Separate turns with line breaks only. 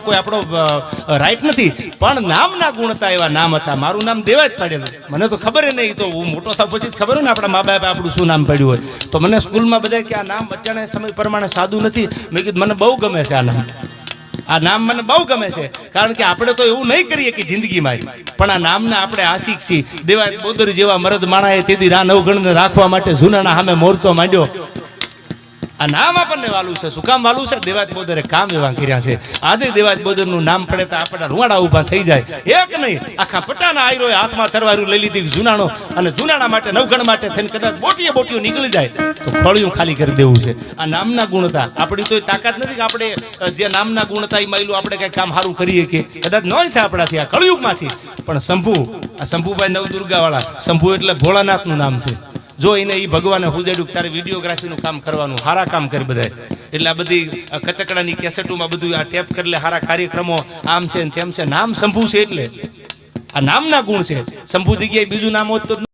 કોઈ આપણો રાઈટ નથી, પણ નામના ગુણતા એવા નામ હતા. મારું નામ દેવા જ પાડેલું, મને તો ખબર નહીં, તો હું મોટો થાવ પછી ખબર હોય ને આપણા મા બાપે આપણું શું નામ પાડ્યું હોય. તો મને સ્કૂલમાં બધા કે આ નામ અત્યારના સમય પ્રમાણે સાદું નથી. મેં કીધું મને બહુ ગમે છે આ નામ, આ નામ મને બહુ ગમે છે. કારણ કે આપણે તો એવું નહીં કરીએ કે જિંદગીમાં, પણ આ નામના આપણે આશિક છીએ. દેવાય બોદર જેવા મરદ માણાએ તેથી આ નવગણને રાખવા માટે જૂનાના સામે મોરચો માંડ્યો. આ નામ આપણને વાલું છે. શું કામ વાલું છે? દેવાજ બોદરે કામ એવા કર્યા છે. આજે દેવાજ બોદરનું નામ પડે તો આપણા રૂવાડા ઊભા થઈ જાય. એક નહીં, આખા પટાના આયરોએ હાથમાં તરવારું લઈ લીધી જૂનાનો, અને જૂનાના માટે નવગણ માટે થઈને કદાચ બોટીઓ નીકળી જાય તો ખોળિયું ખાલી કરી દેવું છે. આ નામના ગુણતા આપણી તો તાકાત નથી કે આપણે જે નામના ગુણતા એ માયલું આપણે કંઈ કામ સારું કરીએ કે કદાચ ન થાય આપણાથી. આ કળયુગમાં છે. પણ શંભુ, આ શંભુભાઈ નવદુર્ગાવાળા, શંભુ એટલે ભોળાનાથનું નામ છે. જો એને એ ભગવાને હુજેડું તારે વિડીયોગ્રાફીનું કામ કરવાનું, સારા કામ કરી બધા. એટલે આ બધી કચકડાની કેસેટોમાં બધું આ ટેપ કરી લે, સારા કાર્યક્રમો આમ છે ને તેમ છે. નામ શંભુ છે એટલે આ નામના ગુણ છે. શંભુ જગ્યાએ બીજું નામ હોત તો